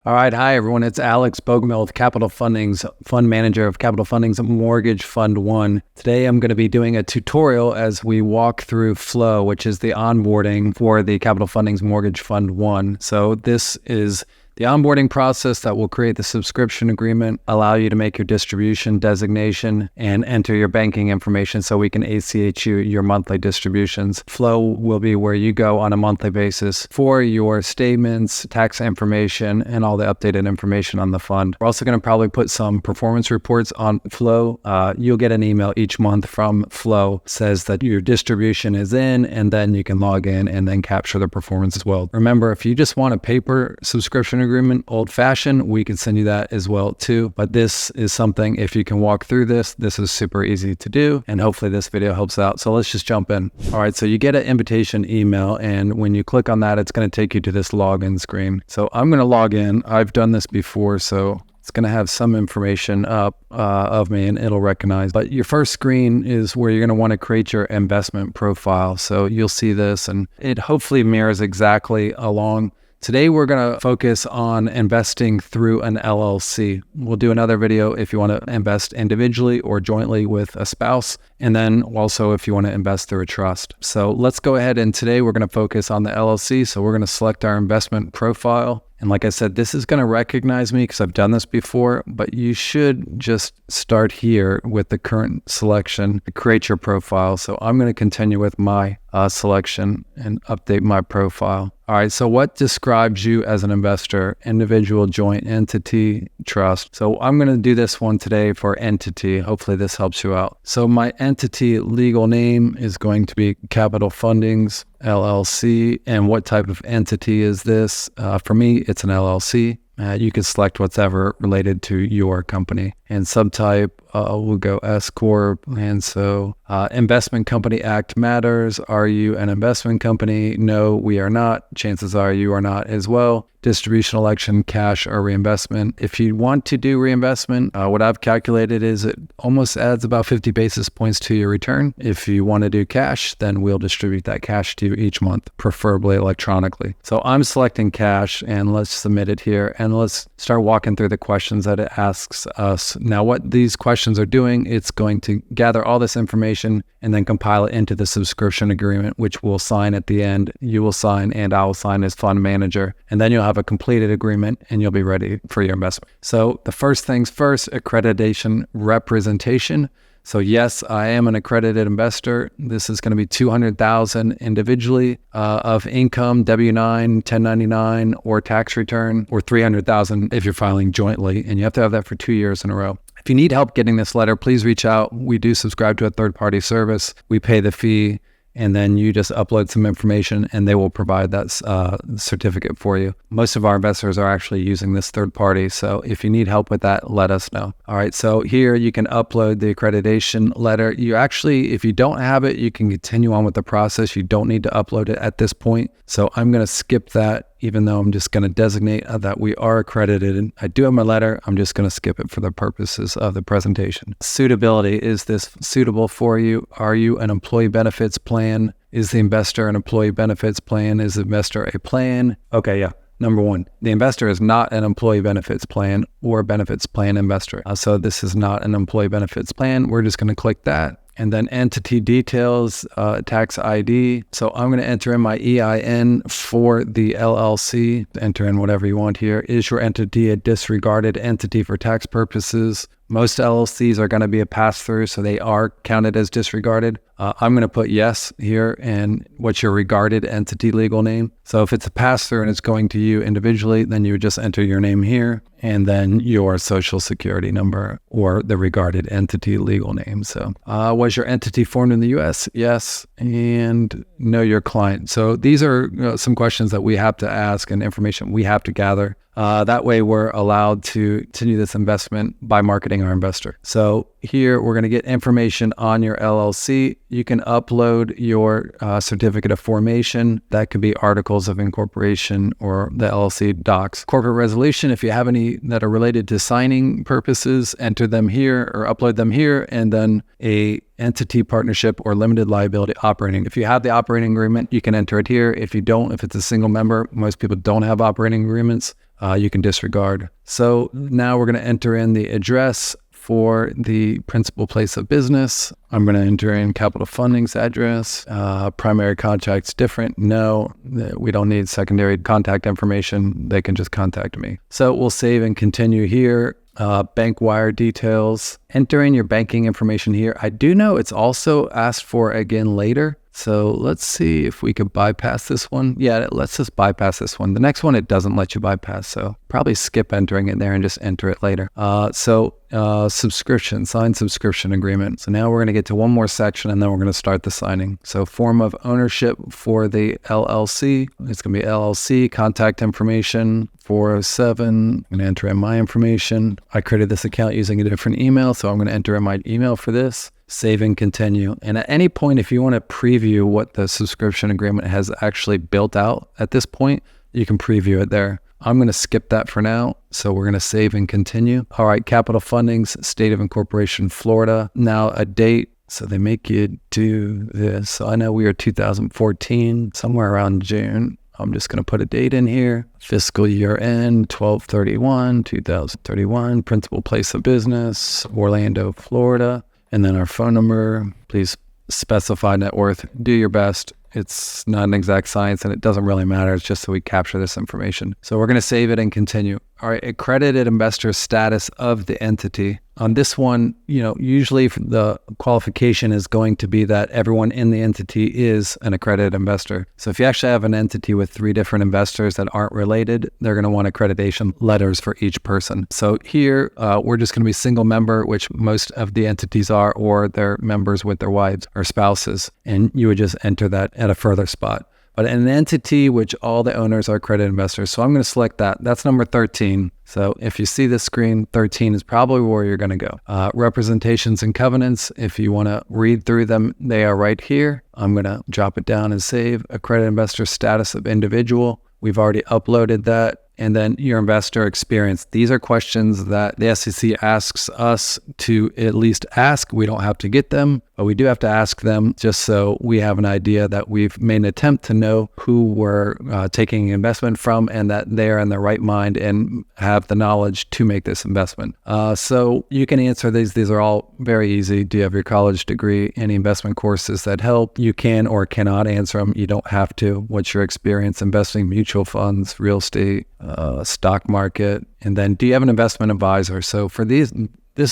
All right. Hi, everyone. It's Alex Bogomil with Capital Funding's fund manager of Capital Funding's Mortgage Fund 1. Today, I'm going to be doing a tutorial as we walk through Flow, which is the onboarding for the Capital Funding's Mortgage Fund 1. So this is the onboarding process that will create the subscription agreement, allow you to make your distribution designation, and enter your banking information so we can ACH you your monthly distributions. Flow will be where you go on a monthly basis for your statements, tax information, and all the updated information on the fund. We're also going to probably put some performance reports on Flow. You'll get an email each month from Flow, says that your distribution is in, and then you can log in and then capture the performance as well. Remember, if you just want a paper subscription agreement, old-fashioned, we can send you that as well too. But this is something, if you can walk through this is super easy to do, and hopefully this video helps out. So let's just jump in. All right, so you get an invitation email, and when you click on that, it's going to take you to this login screen. So I'm going to log in. I've done this before, so it's going to have some information up of me and it'll recognize. But your first screen is where you're going to want to create your investment profile. So you'll see this, and it hopefully mirrors exactly along. Today, we're going to focus on investing through an LLC. We'll do another video if you want to invest individually or jointly with a spouse, and then also if you want to invest through a trust. So let's go ahead, and today we're going to focus on the LLC. So we're going to select our investment profile. And like I said, this is going to recognize me because I've done this before, but you should just start here with the current selection to create your profile. So I'm going to continue with my selection and update my profile. All right, so what describes you as an investor? Individual, joint, entity, trust. So I'm going to do this one today for entity. Hopefully this helps you out. So my entity legal name is going to be Capital Funding's LLC. And what type of entity is this? For me, it's an LLC. You can select whatever related to your company. And subtype, we'll go S Corp. And so Investment Company Act matters. Are you an investment company? No, we are not. Chances are you are not as well. Distribution election, cash or reinvestment. If you want to do reinvestment, what I've calculated is it almost adds about 50 basis points to your return. If you want to do cash, then we'll distribute that cash to you each month, preferably electronically. So I'm selecting cash, and let's submit it here. And let's start walking through the questions that it asks us. Now, what these questions are doing, it's going to gather all this information and then compile it into the subscription agreement, which we'll sign at the end. You will sign, and I will sign as fund manager. And then you'll have a completed agreement and you'll be ready for your investment. So the first things first, accreditation representation. So yes, I am an accredited investor. This is going to be $200,000 individually of income, W-9, 1099, or tax return, or $300,000 if you're filing jointly, and you have to have that for 2 years in a row. If you need help getting this letter, please reach out. We do subscribe to a third-party service. We pay the fee, and then you just upload some information and they will provide that certificate for you. Most of our investors are actually using this third party. So if you need help with that, let us know. All right, so here you can upload the accreditation letter. You actually, if you don't have it, you can continue on with the process. You don't need to upload it at this point. So I'm going to skip that, even though I'm just going to designate that we are accredited. And I do have my letter. I'm just going to skip it for the purposes of the presentation. Suitability. Is this suitable for you? Are you an employee benefits plan? Is the investor an employee benefits plan? Is the investor a plan? Okay, yeah. Number one, the investor is not an employee benefits plan or benefits plan investor. So this is not an employee benefits plan. We're just going to click that. And then entity details, tax ID. So I'm going to enter in my EIN for the LLC. Enter in whatever you want here. Is your entity a disregarded entity for tax purposes? Most LLCs are going to be a pass-through, so they are counted as disregarded. I'm going to put yes here, and what's your regarded entity legal name? So if it's a pass-through and it's going to you individually, then you would just enter your name here, and then your social security number or the regarded entity legal name. So was your entity formed in the U.S.? Yes. And know your client. So these are some questions that we have to ask and information we have to gather. That way we're allowed to continue this investment by marketing our investor. So here we're going to get information on your LLC. You can upload your certificate of formation. That could be articles of incorporation or the LLC docs. Corporate resolution, if you have any that are related to signing purposes, enter them here or upload them here. And then a entity partnership or limited liability operating. If you have the operating agreement, you can enter it here. If you don't, if it's a single member, most people don't have operating agreements. you can disregard. So now we're going to enter in the address for the principal place of business. I'm going to enter in Capital Funding's address. Primary contact's different. No, we don't need secondary contact information. They can just contact me. So we'll save and continue here. Bank wire details. Enter in your banking information here. I do know it's also asked for again later. So let's see if we could bypass this one. Yeah, let's just bypass this one. The next one, it doesn't let you bypass. So probably skip entering it there and just enter it later. Subscription, signed subscription agreement. So now we're going to get to one more section and then we're going to start the signing. So form of ownership for the LLC. It's going to be LLC, contact information, 407. I'm going to enter in my information. I created this account using a different email, so I'm going to enter in my email for this. Save and continue. And at any point, if you want to preview what the subscription agreement has actually built out at this point, you can preview it there. I'm going to skip that for now. So we're going to save and continue. All right, Capital Funding's State of Incorporation, Florida. Now a date. So they make you do this. So I know we are 2014, somewhere around June. I'm just going to put a date in here. Fiscal year end, 12/31/2031. Principal place of business, Orlando, Florida. And then our phone number. Please specify net worth. Do your best. It's not an exact science and it doesn't really matter. It's just so we capture this information. So we're going to save it and continue. All right, accredited investor status of the entity. On this one, usually the qualification is going to be that everyone in the entity is an accredited investor. So if you actually have an entity with 3 different investors that aren't related, they're going to want accreditation letters for each person. So here, we're just going to be single member, which most of the entities are, or they're members with their wives or spouses. And you would just enter that at a further spot. But an entity which all the owners are accredited investors. So I'm going to select that. That's number 13. So if you see this screen, 13 is probably where you're going to go. Representations and covenants. If you want to read through them, they are right here. I'm going to drop it down and save. Accredited investor status of individual. We've already uploaded that. And then your investor experience. These are questions that the SEC asks us to at least ask. We don't have to get them, but we do have to ask them just so we have an idea that we've made an attempt to know who we're taking investment from and that they're in their right mind and have the knowledge to make this investment. So you can answer these. These are all very easy. Do you have your college degree? Any investment courses that help? You can or cannot answer them. You don't have to. What's your experience investing mutual funds, real estate, stock market? And then do you have an investment advisor? So for this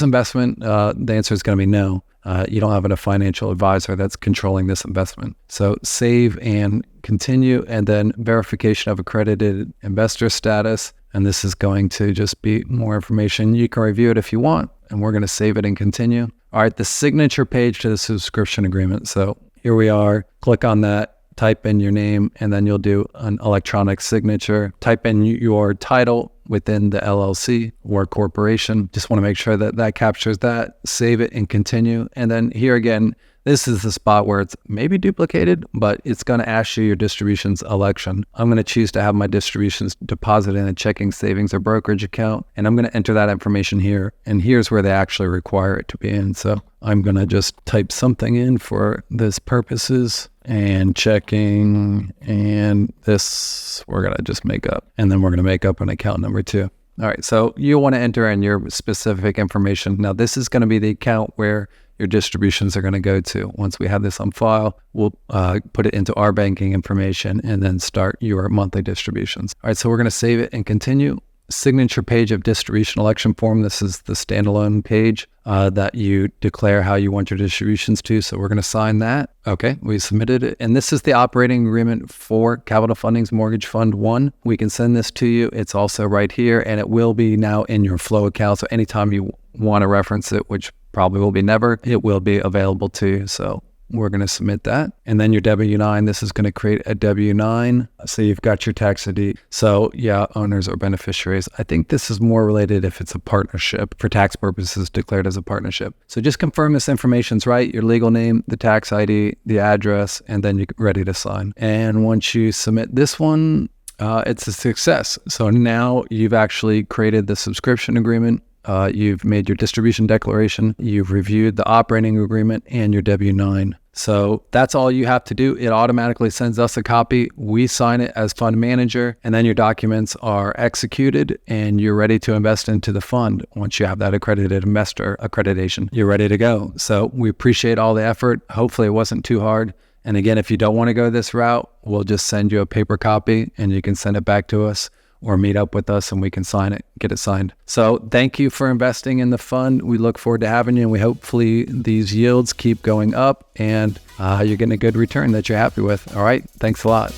investment, the answer is going to be no. You don't have a financial advisor that's controlling this investment. So save and continue, and then verification of accredited investor status. And this is going to just be more information. You can review it if you want, and we're going to save it and continue. All right, the signature page to the subscription agreement. So here we are. Click on that. Type in your name, and then you'll do an electronic signature. Type in your title within the LLC or corporation. Just want to make sure that that captures that. Save it and continue. And then here again, this is the spot where it's maybe duplicated, but it's going to ask you your distributions election. I'm going to choose to have my distributions deposited in a checking, savings, or brokerage account, and I'm going to enter that information here. And here's where they actually require it to be in. So I'm going to just type something in for this purposes. And checking, and this we're going to just make up. And then we're going to make up an account number 2. All right, so you want to enter in your specific information. Now, this is going to be the account where your distributions are going to go to. Once we have this on file, we'll put it into our banking information and then start your monthly distributions. All right, so we're going to save it and continue. Signature page of distribution election form. This is the standalone page that you declare how you want your distributions to. So we're going to sign that. Okay, we submitted it. And this is the operating agreement for Capital Funding's Mortgage Fund 1. We can send this to you. It's also right here, and it will be now in your flow account. So anytime you want to reference it, which probably will be never, it will be available to you. So we're going to submit that. And then your W-9, this is going to create a W-9. So you've got your tax ID. So yeah, owners or beneficiaries. I think this is more related if it's a partnership, for tax purposes declared as a partnership. So just confirm this information's right, your legal name, the tax ID, the address, and then you're ready to sign. And once you submit this one, it's a success. So now you've actually created the subscription agreement you've made your distribution declaration, you've reviewed the operating agreement and your W-9. So that's all you have to do. It automatically sends us a copy. We sign it as fund manager, and then your documents are executed and you're ready to invest into the fund. Once you have that accredited investor accreditation, you're ready to go. So we appreciate all the effort. Hopefully it wasn't too hard. And again, if you don't want to go this route, we'll just send you a paper copy and you can send it back to us or meet up with us and we can sign it, get it signed. So thank you for investing in the fund. We look forward to having you, and we hopefully these yields keep going up and you're getting a good return that you're happy with. All right. Thanks a lot.